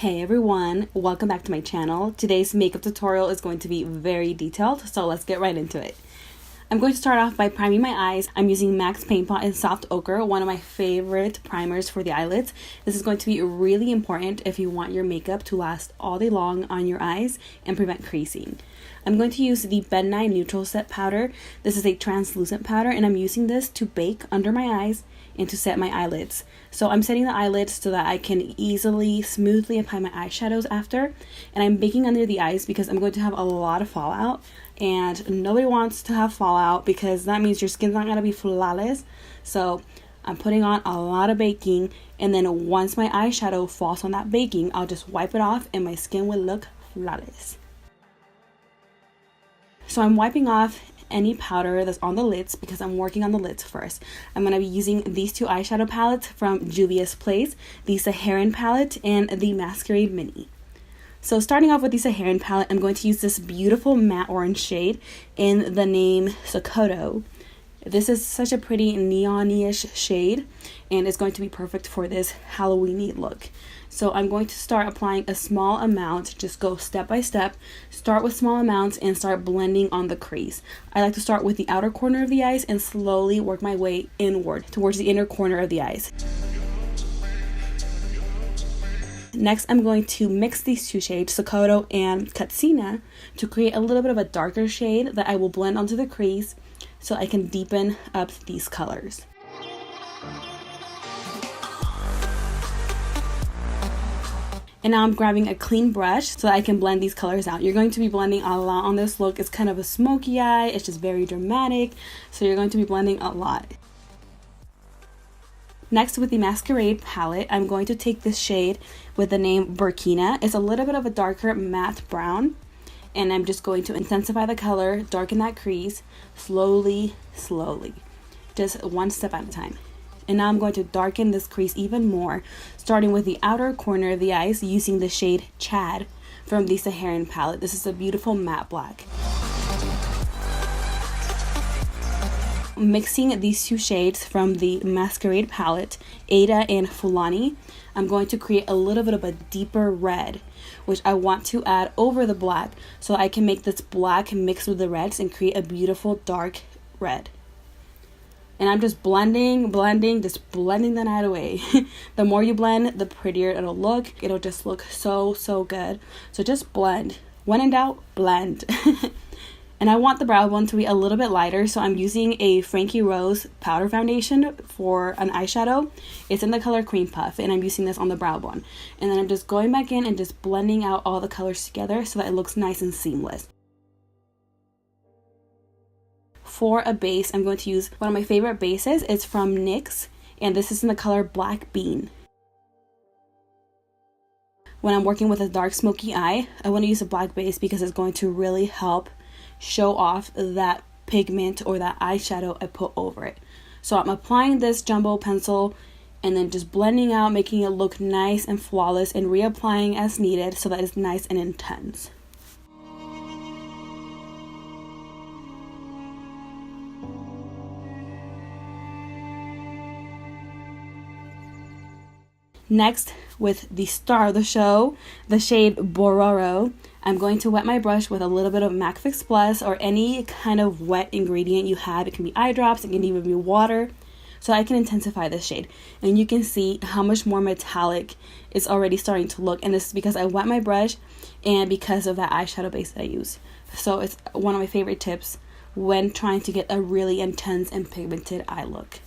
Hey everyone, welcome back to my channel. Today's makeup tutorial is going to be very detailed, so let's get right into it. I'm going to start off by priming my eyes. I'm using MAC's Paint Pot in Soft Ochre, one of my favorite primers for the eyelids. This is going to be really important if you want your makeup to last all day long on your eyes and prevent creasing. I'm going to use the Ben 9 Neutral Set Powder. This is a translucent powder and I'm using this to bake under my eyes and to set my eyelids. So I'm setting the eyelids so that I can easily, smoothly apply my eyeshadows after. And I'm baking under the eyes because I'm going to have a lot of fallout. And nobody wants to have fallout because that means your skin's not going to be flawless. So I'm putting on a lot of baking. And then once my eyeshadow falls on that baking, I'll just wipe it off and my skin will look flawless. So I'm wiping off any powder that's on the lids because I'm working on the lids first. I'm going to be using these two eyeshadow palettes from Juvia's Place, the Saharan palette and the Masquerade mini. So starting off with the Saharan palette, I'm going to use this beautiful matte orange shade in the name Eyeshadow. This is such a pretty neon-ish shade and it's going to be perfect for this Halloween-y look. So I'm going to start applying a small amount, just go step by step, start with small amounts and start blending on the crease. I like to start with the outer corner of the eyes and slowly work my way inward towards the inner corner of the eyes. Next, I'm going to mix these two shades, Eyeshadow and Katsina, to create a little bit of a darker shade that I will blend onto the crease so I can deepen up these colors. And now I'm grabbing a clean brush so that I can blend these colors out. You're going to be blending a lot on this look. It's kind of a smoky eye. It's just very dramatic. So you're going to be blending a lot. Next, with the Masquerade palette, I'm going to take this shade with the name Vergara. It's a little bit of a darker matte brown. And I'm just going to intensify the color, darken that crease, slowly, just one step at a time. And now I'm going to darken this crease even more, starting with the outer corner of the eyes using the shade Chad from the Saharan palette. This is a beautiful matte black. Mixing these two shades from the Masquerade palette, Ada and Fulani, I'm going to create a little bit of a deeper red, which I want to add over the black so I can make this black mix with the reds and create a beautiful dark red. And I'm just blending the night away. The more you blend, the prettier it'll look. It'll just look so good. So just blend. When in doubt, blend. And I want the brow bone to be a little bit lighter, so I'm using a Frankie Rose powder foundation for an eyeshadow. It's in the color Cream Puff, and I'm using this on the brow bone. And then I'm just going back in and just blending out all the colors together so that it looks nice and seamless. For a base, I'm going to use one of my favorite bases. It's from NYX, and this is in the color Black Bean. When I'm working with a dark smoky eye, I want to use a black base because it's going to really help show off that pigment or that eyeshadow I put over it. So I'm applying this jumbo pencil and then just blending out, making it look nice and flawless, and reapplying as needed so that it's nice and intense. Next, with the star of the show, the shade Bororo, I'm going to wet my brush with a little bit of MAC Fix Plus or any kind of wet ingredient you have. It can be eye drops, it can even be water, so I can intensify this shade. And you can see how much more metallic it's already starting to look. And this is because I wet my brush and because of that eyeshadow base that I use. So it's one of my favorite tips when trying to get a really intense and pigmented eye look.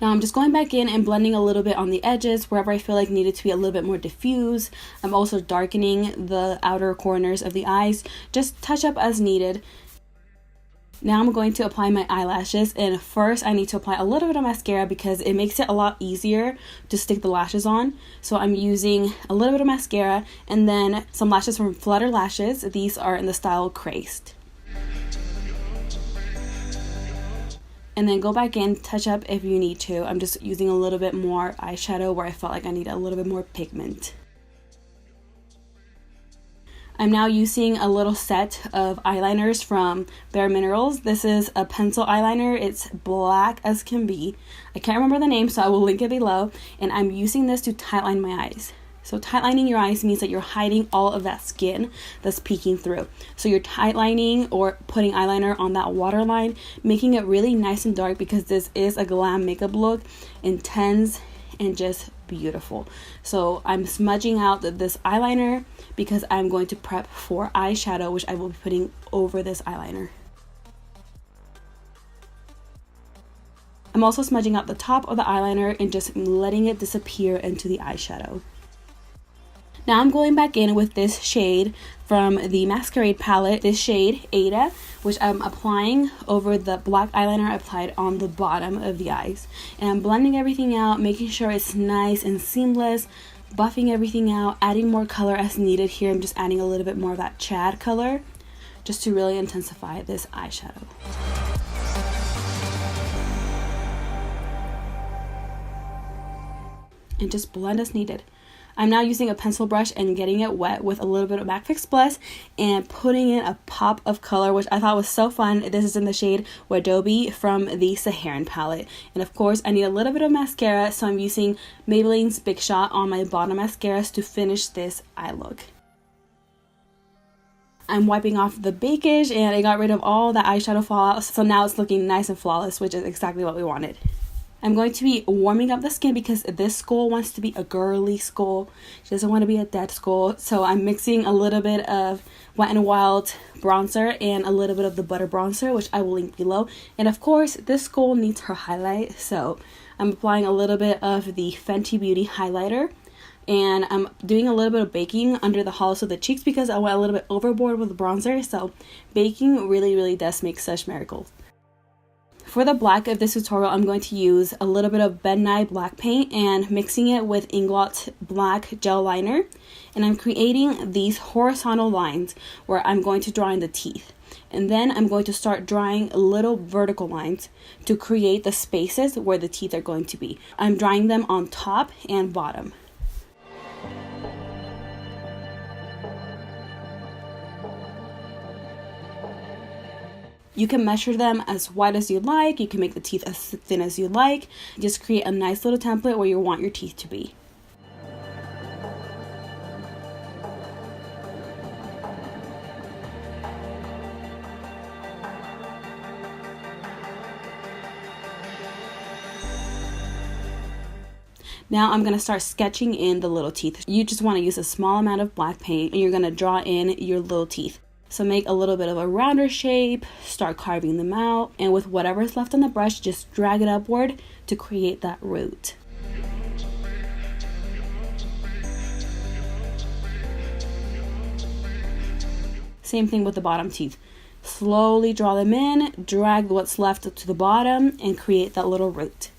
Now I'm just going back in and blending a little bit on the edges wherever I feel like needed to be a little bit more diffuse. I'm also darkening the outer corners of the eyes, just touch up as needed. Now I'm going to apply my eyelashes, and first I need to apply a little bit of mascara because it makes it a lot easier to stick the lashes on. So I'm using a little bit of mascara and then some lashes from Flutter lashes. These are in the style Crazed. And then go back in, touch up if you need to. I'm just using a little bit more eyeshadow where I felt like I need a little bit more pigment. I'm now using a little set of eyeliners from Bare Minerals. This is a pencil eyeliner. It's black as can be. I can't remember the name, so I will link it below. And I'm using this to tightline my eyes. So tightlining your eyes means that you're hiding all of that skin that's peeking through. So you're tightlining or putting eyeliner on that waterline, making it really nice and dark because this is a glam makeup look, intense and just beautiful. So I'm smudging out this eyeliner because I'm going to prep for eyeshadow, which I will be putting over this eyeliner. I'm also smudging out the top of the eyeliner and just letting it disappear into the eyeshadow. Now I'm going back in with this shade from the Masquerade palette, this shade Ada, which I'm applying over the black eyeliner I applied on the bottom of the eyes. And I'm blending everything out, making sure it's nice and seamless, buffing everything out, adding more color as needed. Here I'm just adding a little bit more of that Chad color just to really intensify this eyeshadow. And just blend as needed. I'm now using a pencil brush and getting it wet with a little bit of MAC Fix Plus and putting in a pop of color, which I thought was so fun. This is in the shade Wadobe from the Saharan palette. And of course, I need a little bit of mascara, so I'm using Maybelline's Big Shot on my bottom mascaras to finish this eye look. I'm wiping off the bakage and I got rid of all the eyeshadow fallout, so now it's looking nice and flawless, which is exactly what we wanted. I'm going to be warming up the skin because this skull wants to be a girly skull. She doesn't want to be a dead skull. So I'm mixing a little bit of Wet n Wild bronzer and a little bit of the butter bronzer, which I will link below. And of course, this skull needs her highlight. So I'm applying a little bit of the Fenty Beauty highlighter. And I'm doing a little bit of baking under the hollows of the cheeks because I went a little bit overboard with the bronzer. So baking really does make such miracles. For the black of this tutorial, I'm going to use a little bit of Ben Nye black paint and mixing it with Inglot black gel liner. And I'm creating these horizontal lines where I'm going to draw in the teeth. And then I'm going to start drawing little vertical lines to create the spaces where the teeth are going to be. I'm drawing them on top and bottom. You can measure them as wide as you like. You can make the teeth as thin as you like. Just create a nice little template where you want your teeth to be. Now I'm going to start sketching in the little teeth. You just want to use a small amount of black paint and you're going to draw in your little teeth. So make a little bit of a rounder shape, start carving them out, and with whatever's left on the brush, just drag it upward to create that root. Same thing with the bottom teeth. Slowly draw them in, drag what's left to the bottom, and create that little root.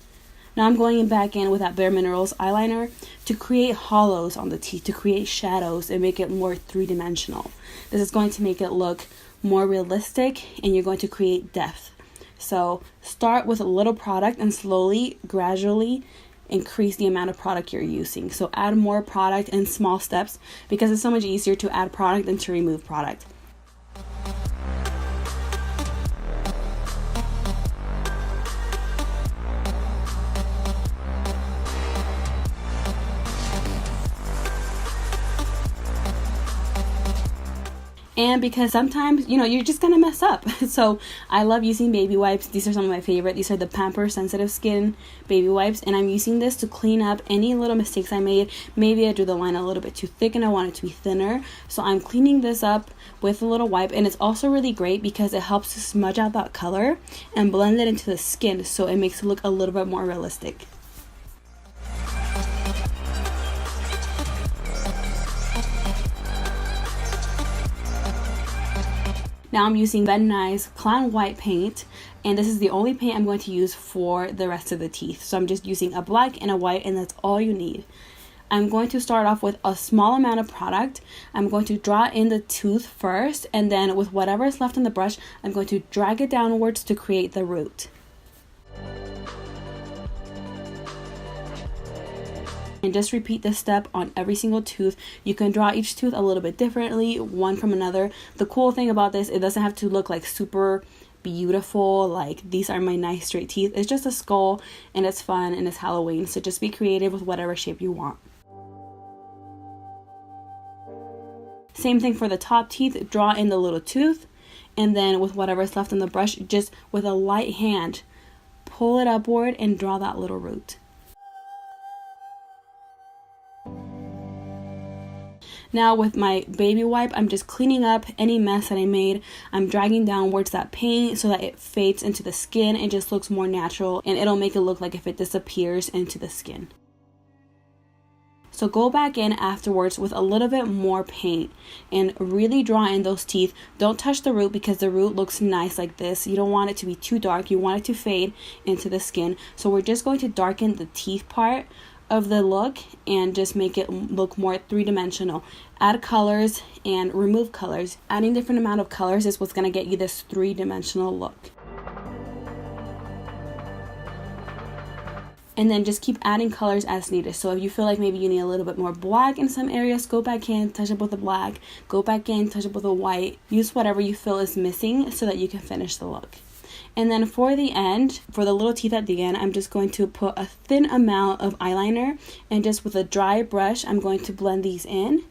Now I'm going back in with that Bare Minerals eyeliner to create hollows on the teeth, to create shadows and make it more three-dimensional. This is going to make it look more realistic and you're going to create depth. So start with a little product and slowly, gradually increase the amount of product you're using. So add more product in small steps because it's so much easier to add product than to remove product. And because sometimes, you're just gonna mess up. So I love using baby wipes. These are some of my favorite. These are the Pamper Sensitive Skin baby wipes. And I'm using this to clean up any little mistakes I made. Maybe I drew the line a little bit too thick and I want it to be thinner. So I'm cleaning this up with a little wipe. And it's also really great because it helps to smudge out that color and blend it into the skin. So it makes it look a little bit more realistic. Now I'm using Ben Nye's Clown White paint, and this is the only paint I'm going to use for the rest of the teeth. So I'm just using a black and a white, and that's all you need. I'm going to start off with a small amount of product. I'm going to draw in the tooth first, and then with whatever is left on the brush, I'm going to drag it downwards to create the root. And just repeat this step on every single tooth. You can draw each tooth a little bit differently, one from another. The cool thing about this, it doesn't have to look like super beautiful, like these are my nice straight teeth. It's just a skull and it's fun and it's Halloween, so just be creative with whatever shape you want. Same thing for the top teeth. Draw in the little tooth, and then with whatever's left on the brush, just with a light hand pull it upward and draw that little root. Now with my baby wipe, I'm just cleaning up any mess that I made. I'm dragging downwards that paint so that it fades into the skin and just looks more natural, and it'll make it look like if it disappears into the skin. So go back in afterwards with a little bit more paint and really draw in those teeth. Don't touch the root because the root looks nice like this. You don't want it to be too dark. You want it to fade into the skin. So we're just going to darken the teeth part of the look and just make it look more three-dimensional. Add colors and remove colors. Adding different amount of colors is what's going to get you this three-dimensional look. And then just keep adding colors as needed. So if you feel like maybe you need a little bit more black in some areas, go back in, touch up with a black, go back in, touch up with a white. Use whatever you feel is missing so that you can finish the look. And then for the end, for the little teeth at the end, I'm just going to put a thin amount of eyeliner, and just with a dry brush, I'm going to blend these in.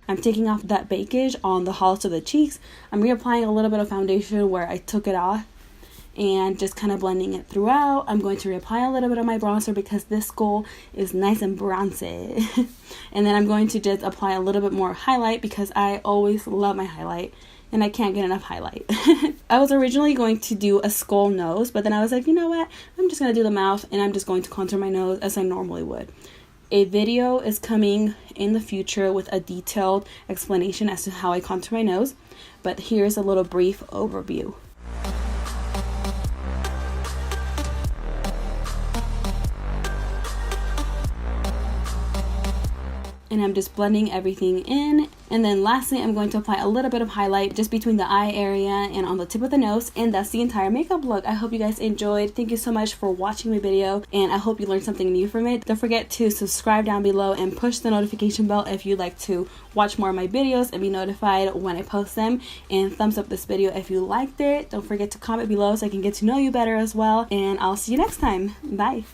I'm taking off that bakage on the hollows of the cheeks. I'm reapplying a little bit of foundation where I took it off and just kind of blending it throughout. I'm going to reapply a little bit of my bronzer because this skull is nice and bronzy. And then I'm going to just apply a little bit more highlight because I always love my highlight and I can't get enough highlight. I was originally going to do a skull nose, but then I was like, you know what? I'm just going to do the mouth and I'm just going to contour my nose as I normally would. A video is coming in the future with a detailed explanation as to how I contour my nose, but here's a little brief overview. And I'm just blending everything in. And then lastly, I'm going to apply a little bit of highlight just between the eye area and on the tip of the nose. And that's the entire makeup look. I hope you guys enjoyed. Thank you so much for watching my video, and I hope you learned something new from it. Don't forget to subscribe down below and push the notification bell if you'd like to watch more of my videos and be notified when I post them. And thumbs up this video if you liked it. Don't forget to comment below so I can get to know you better as well. And I'll see you next time. Bye.